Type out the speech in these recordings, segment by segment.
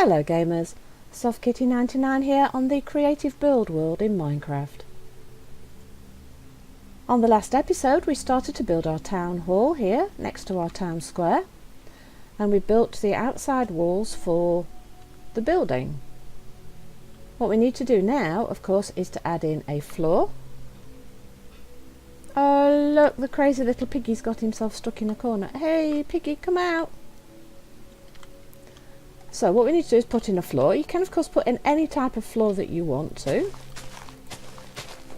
Hello gamers, SoftKitty99 here on the Creative Build world in Minecraft. On the last episode we started to build our town hall here next to our town square, and we built the outside walls for the building. What we need to do now, of course, is to add in a floor. Oh look, the crazy little piggy's got himself stuck in a corner. Hey piggy, come out! So what we need to do is put in a floor. You can of course put in any type of floor that you want to.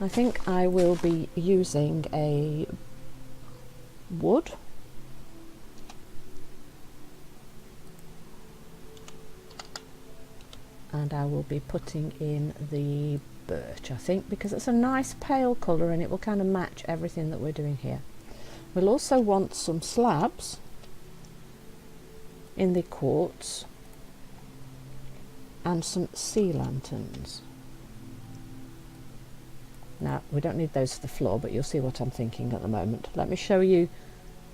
I think I will be using a wood. And I will be putting in the birch, I think, because it's a nice pale colour and it will kind of match everything that we're doing here. We'll also want some slabs in the quartz and some sea lanterns. Now we don't need those for the floor, but you'll see what I'm thinking at the moment. Let me show you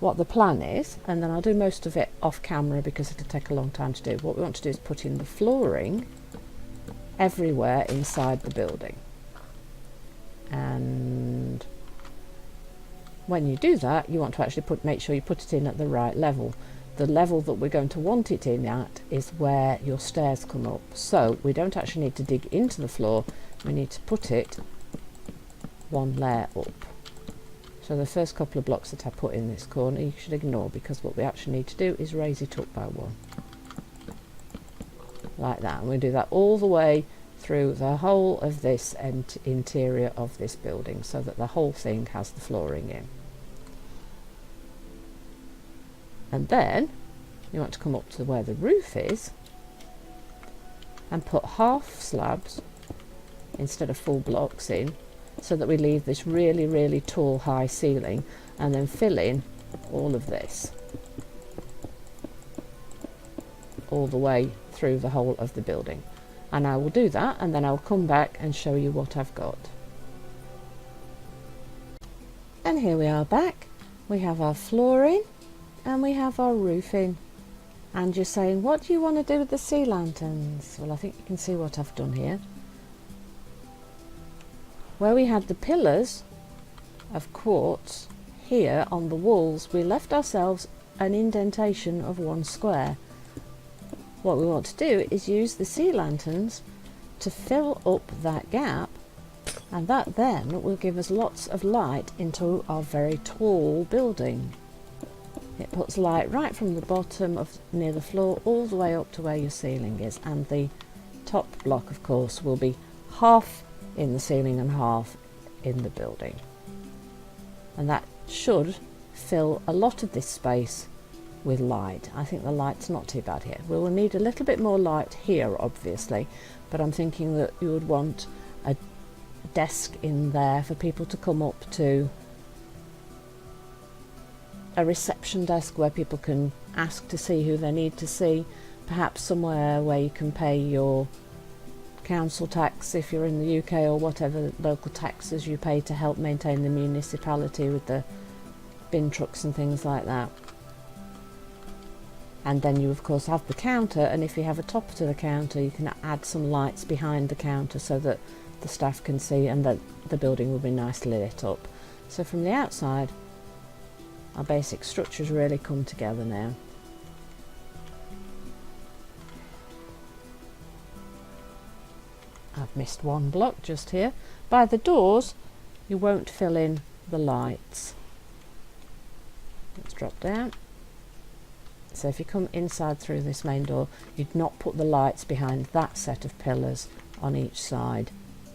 what the plan is, and then I'll do most of it off camera because it'll take a long time to do. What we want to do is put in the flooring everywhere inside the building, and when you do that you want to actually make sure you put it in at the right level. The level that we're going to want it in at is where your stairs come up, so we don't actually need to dig into the floor, we need to put it one layer up. So the first couple of blocks that I put in this corner you should ignore, because what we actually need to do is raise it up by one, like that, and we do that all the way through the whole of this interior of this building, so that the whole thing has the flooring in. And then you want to come up to where the roof is and put half slabs instead of full blocks in, so that we leave this really tall high ceiling, and then fill in all of this all the way through the whole of the building. And I will do that, and then I'll come back and show you what I've got. And here we are back. We have our flooring and we have our roofing. And you're saying, what do you want to do with the sea lanterns? Well, I think you can see what I've done here. Where we had the pillars of quartz here on the walls, we left ourselves an indentation of 1 square. What we want to do is use the sea lanterns to fill up that gap, and that then will give us lots of light into our very tall building. It puts light right from the bottom of near the floor all the way up to where your ceiling is, and the top block of course will be half in the ceiling and half in the building, and that should fill a lot of this space with light. I think the light's not too bad here. We will need a little bit more light here obviously, but I'm thinking that you would want a desk in there for people to come up to, a reception desk where people can ask to see who they need to see, perhaps somewhere where you can pay your council tax if you're in the UK, or whatever local taxes you pay to help maintain the municipality with the bin trucks and things like that. And then you of course have the counter, and if you have a topper to the counter you can add some lights behind the counter so that the staff can see, and that the building will be nicely lit up. So from the outside our basic structures really come together now. I've missed 1 block just here. By the doors you won't fill in the lights. Let's drop down. So if you come inside through this main door, you'd not put the lights behind that set of pillars on each side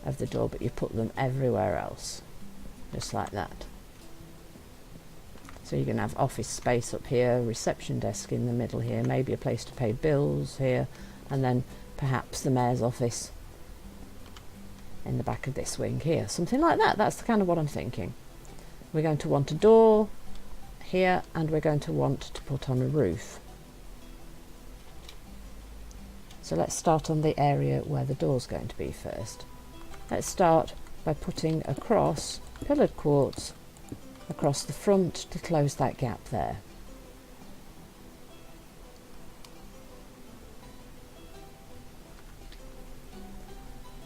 of the door, but you put them everywhere else, just like that. So you're going to have office space up here, reception desk in the middle here, maybe a place to pay bills here, and then perhaps the mayor's office in the back of this wing here, something like that. That's the kind of what I'm thinking. We're going to want a door here, and we're going to want to put on a roof. So let's start on the area where the door's going to be first. Let's start by putting across pillared quartz across the front to close that gap there.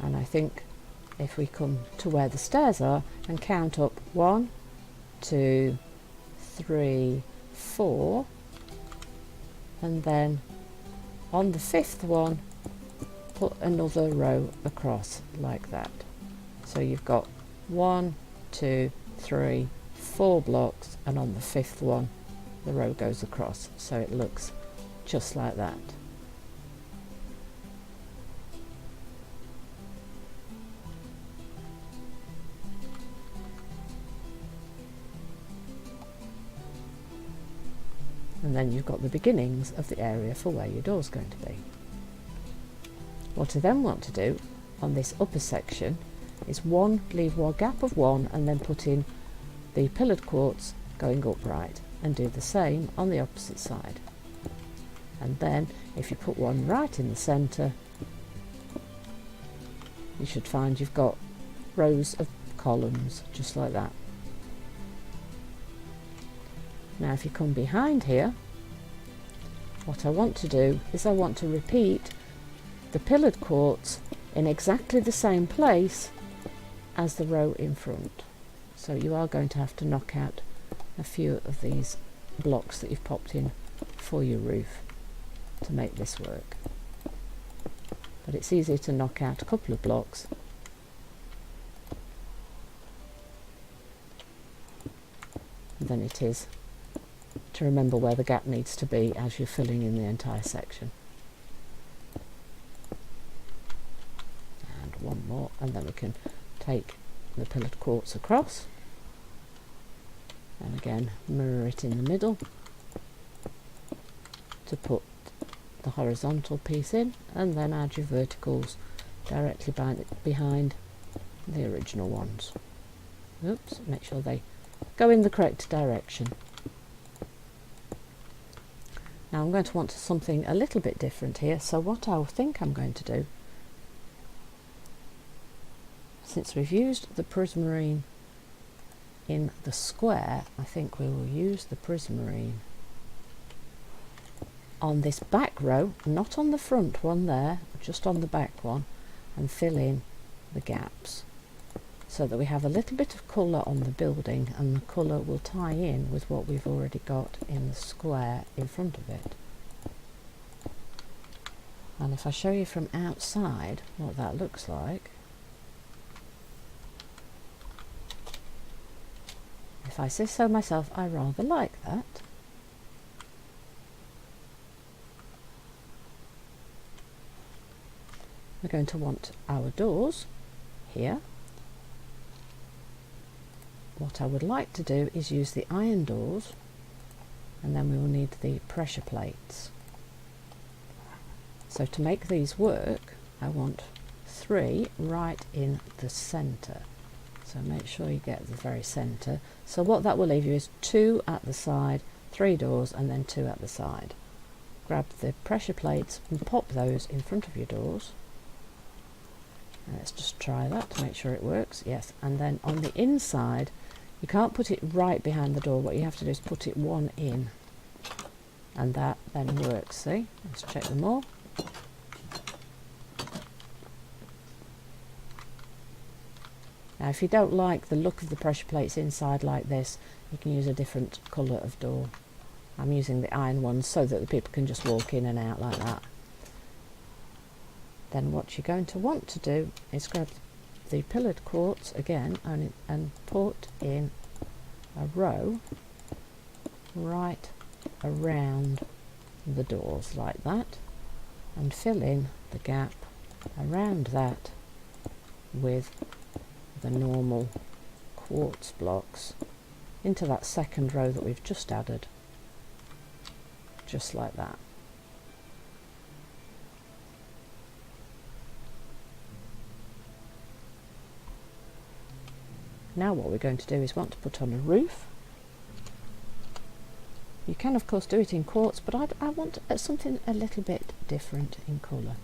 And I think if we come to where the stairs are and count up 1, 2, 3, 4, and then on the 5th one put another row across like that. So you've got 1, 2, 3, 4 blocks, and on the 5th one the row goes across, so it looks just like that. And then you've got the beginnings of the area for where your door's going to be. What I then want to do on this upper section is leave one gap of 1 and then put in the pillared quartz going upright, and do the same on the opposite side. And then if you put one right in the centre, you should find you've got rows of columns just like that. Now if you come behind here, what I want to do is I want to repeat the pillared quartz in exactly the same place as the row in front. So you are going to have to knock out a few of these blocks that you've popped in for your roof to make this work. But it's easier to knock out a couple of blocks than it is to remember where the gap needs to be as you're filling in the entire section. And one more, and then we can take the pillared quartz across, and again mirror it in the middle to put the horizontal piece in, and then add your verticals directly behind the original ones. Oops, make sure they go in the correct direction. Now I'm going to want something a little bit different here, so what I think I'm going to do, since we've used the prismarine in the square, I think we will use the prismarine on this back row, not on the front one there, just on the back one, and fill in the gaps so that we have a little bit of colour on the building, and the colour will tie in with what we've already got in the square in front of it. And if I show you from outside what that looks like, if I say so myself, I rather like that. We're going to want our doors here. What I would like to do is use the iron doors, and then we will need the pressure plates. So to make these work, I want 3 right in the centre. So make sure you get the very centre. So what that will leave you is 2 at the side, 3 doors, and then 2 at the side. Grab the pressure plates and pop those in front of your doors. Let's just try that to make sure it works. Yes, and then on the inside, you can't put it right behind the door. What you have to do is put it 1 in, and that then works. See, let's check them all. Now if you don't like the look of the pressure plates inside like this, you can use a different colour of door. I'm using the iron ones so that the people can just walk in and out like that. Then what you're going to want to do is grab the pillared quartz again and put in a row right around the doors like that, and fill in the gap around that with the normal quartz blocks into that second row that we've just added, just like that. Now what we're going to do is want to put on a roof. You can of course do it in quartz, but I want something a little bit different in colour.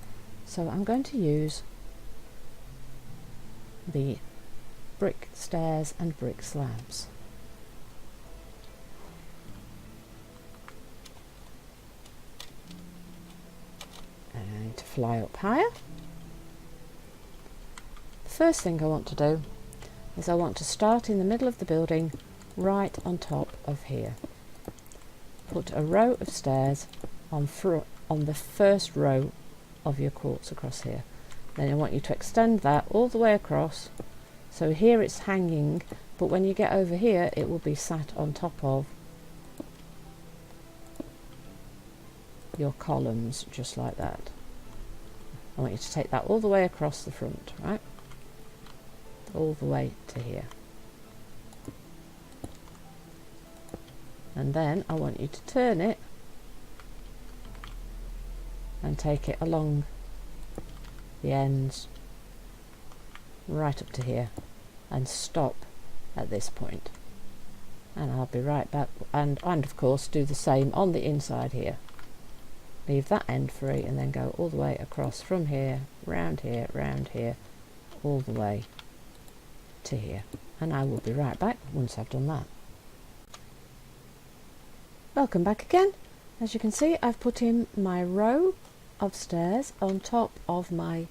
So I'm going to use the brick stairs and brick slabs. And to fly up higher, first thing I want to do is I want to start in the middle of the building, right on top of here. Put a row of stairs on the first row of your quartz across here. Then I want you to extend that all the way across. So here it's hanging, but when you get over here it will be sat on top of your columns, just like that. I want you to take that all the way across the front, right? All the way to here. And then I want you to turn it and take it along the ends right up to here and stop at this point. And I'll be right back, and of course do the same on the inside here. Leave that end free and then go all the way across from here, round here, all the way to here. And I will be right back once I've done that. Welcome back again. As you can see, I've put in my row of stairs on top of my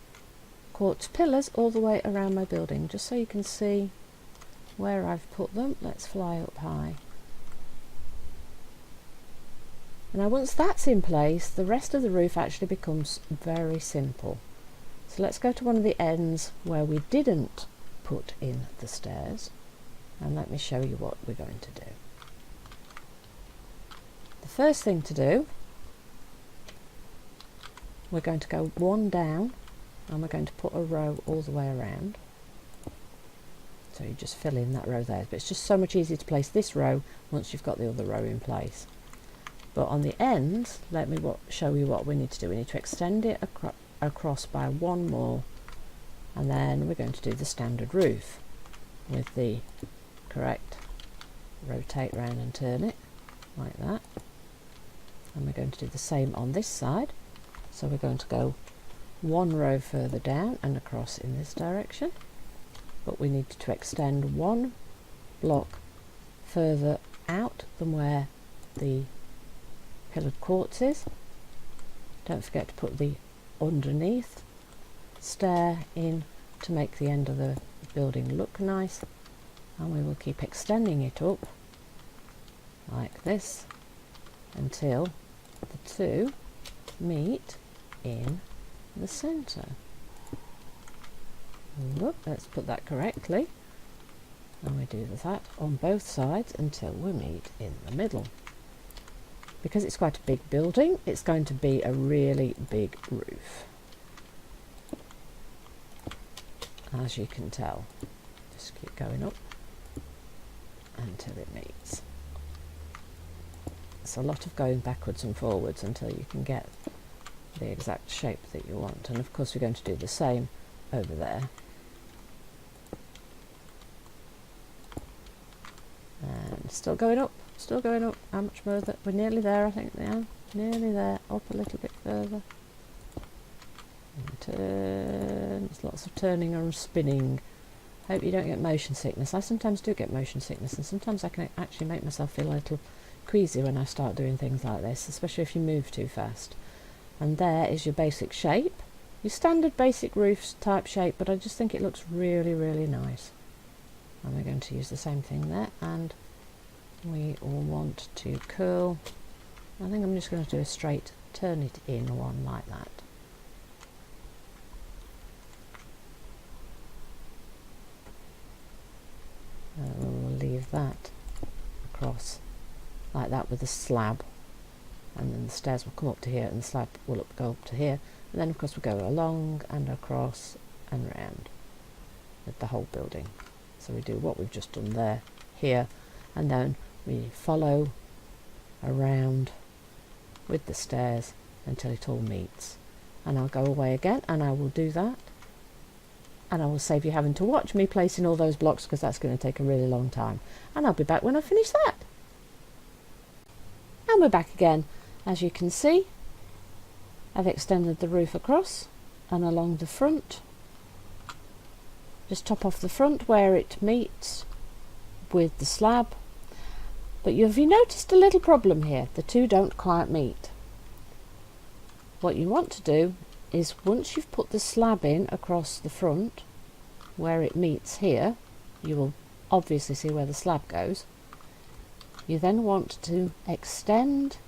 quartz pillars all the way around my building, just so you can see where I've put them. Let's fly up high. Now once that's in place, the rest of the roof actually becomes very simple. So let's go to one of the ends where we didn't put in the stairs, and let me show you what we're going to do. The first thing to do, we're going to go one down and we're going to put a row all the way around. So you just fill in that row there, but it's just so much easier to place this row once you've got the other row in place. But on the ends, let me show you what we need to do. We need to extend it across by one more, and then we're going to do the standard roof with the correct rotate round and turn it like that. And we're going to do the same on this side. So we're going to go one row further down and across in this direction, but we need to extend one block further out than where the pillared quartz is. Don't forget to put the underneath stair in to make the end of the building look nice, and we will keep extending it up like this until the two meet in the center. Look, let's put that correctly, and we do that on both sides until we meet in the middle. Because it's quite a big building, it's going to be a really big roof, as you can tell. Just keep going up until it meets. It's a lot of going backwards and forwards until you can get the exact shape that you want, and of course we're going to do the same over there. And still going up, still going up. How much more? We're nearly there, I think now. Nearly there. Up a little bit further. And turn. There's lots of turning and spinning. Hope you don't get motion sickness. I sometimes do get motion sickness, and sometimes I can actually make myself feel a little queasy when I start doing things like this, especially if you move too fast. And there is your basic shape, your standard basic roof type shape, but I just think it looks really, really nice. And we're going to use the same thing there, and we all want to curl. I think I'm just going to do a straight turn it in one like that. We'll leave that across like that with a slab, and then the stairs will come up to here and the slab will go up to here, and then of course we'll go along and across and round with the whole building. So we do what we've just done there, here, and then we follow around with the stairs until it all meets. And I'll go away again and I will do that, and I will save you having to watch me placing all those blocks, because that's going to take a really long time, and I'll be back when I finish that. And we're back again. As you can see, I've extended the roof across and along the front. Just top off the front where it meets with the slab. But have you noticed a little problem here? The two don't quite meet. What you want to do is, once you've put the slab in across the front, where it meets here, you will obviously see where the slab goes. You then want to extend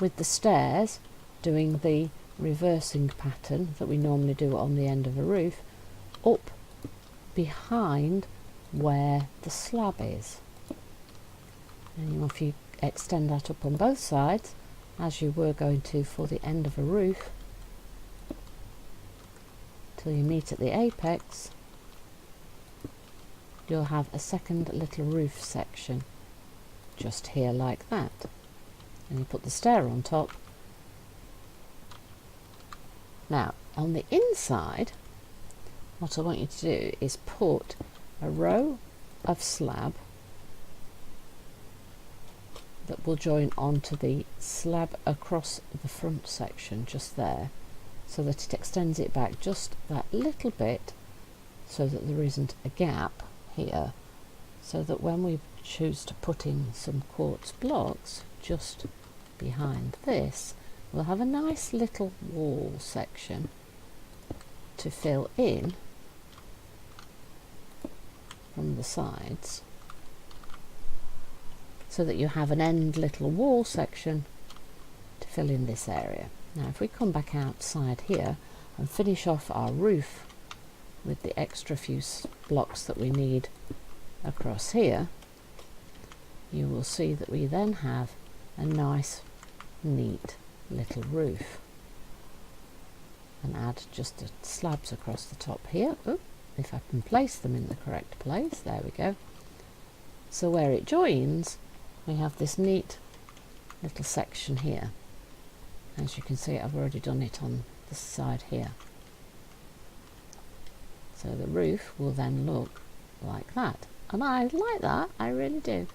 with the stairs, doing the reversing pattern that we normally do on the end of a roof, up behind where the slab is. And if you extend that up on both sides, as you were going to for the end of a roof, till you meet at the apex, you'll have a second little roof section just here like that. And you put the stair on top. Now on the inside, what I want you to do is put a row of slab that will join onto the slab across the front section just there, so that it extends it back just that little bit, so that there isn't a gap here, so that when we choose to put in some quartz blocks just behind this, we'll have a nice little wall section to fill in from the sides, so that you have an end little wall section to fill in this area. Now if we come back outside here and finish off our roof with the extra few blocks that we need across here, you will see that we then have a nice neat little roof, and add just the slabs across the top here. Ooh, if I can place them in the correct place, there we go. So where it joins, we have this neat little section here. As you can see, I've already done it on the side here. So the roof will then look like that, and I like that, I really do.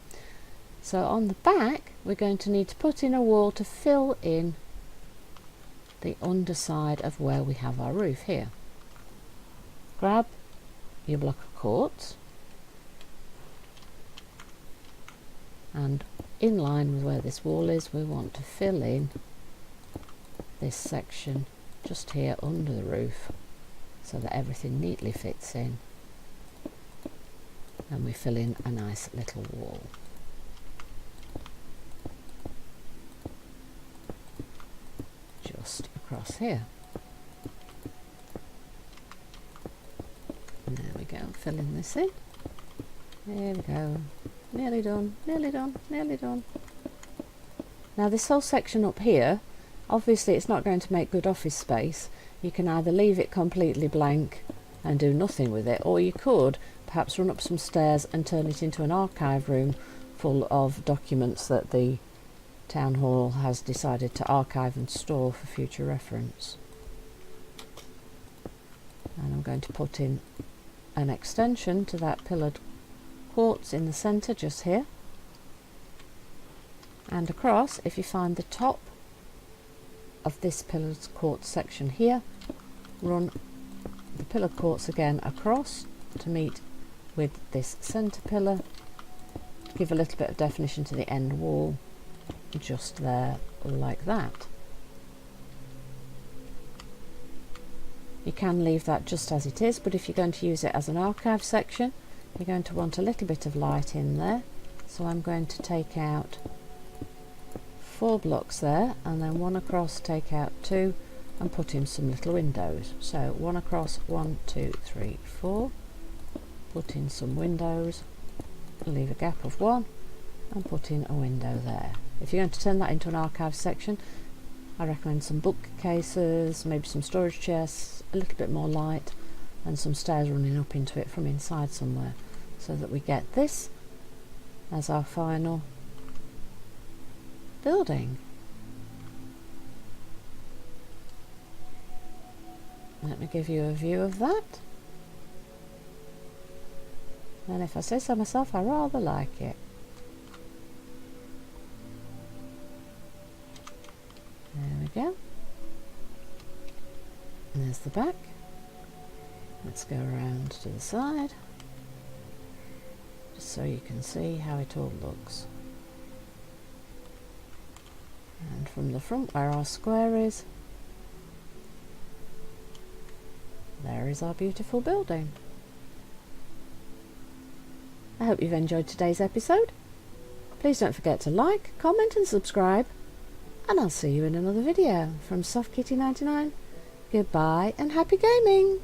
So on the back, we're going to need to put in a wall to fill in the underside of where we have our roof here. Grab your block of quartz, and in line with where this wall is, we want to fill in this section just here under the roof, so that everything neatly fits in, and we fill in a nice little wall. Just across here. And there we go, filling this in. There we go. Nearly done, nearly done, nearly done. Now this whole section up here, obviously it's not going to make good office space. You can either leave it completely blank and do nothing with it, or you could perhaps run up some stairs and turn it into an archive room full of documents that the Town Hall has decided to archive and store for future reference. And I'm going to put in an extension to that pillared quartz in the centre just here, and across. If you find the top of this pillared quartz section here, run the pillared quartz again across to meet with this centre pillar, give a little bit of definition to the end wall just there like that. You can leave that just as it is, but if you're going to use it as an archive section, you're going to want a little bit of light in there. So I'm going to take out 4 blocks there, and then 1 across, take out 2 and put in some little windows. So 1 across, 1, 2, 3, 4, put in some windows, leave a gap of 1 and put in a window there. If you're going to turn that into an archive section, I recommend some bookcases, maybe some storage chests, a little bit more light, and some stairs running up into it from inside somewhere, so that we get this as our final building. Let me give you a view of that. And if I say so myself, I rather like it. There we go. And there's the back. Let's go around to the side, just so you can see how it all looks. And from the front where our square is, there is our beautiful building. I hope you've enjoyed today's episode. Please don't forget to like, comment and subscribe, and I'll see you in another video. From SoftKitty99, goodbye and happy gaming!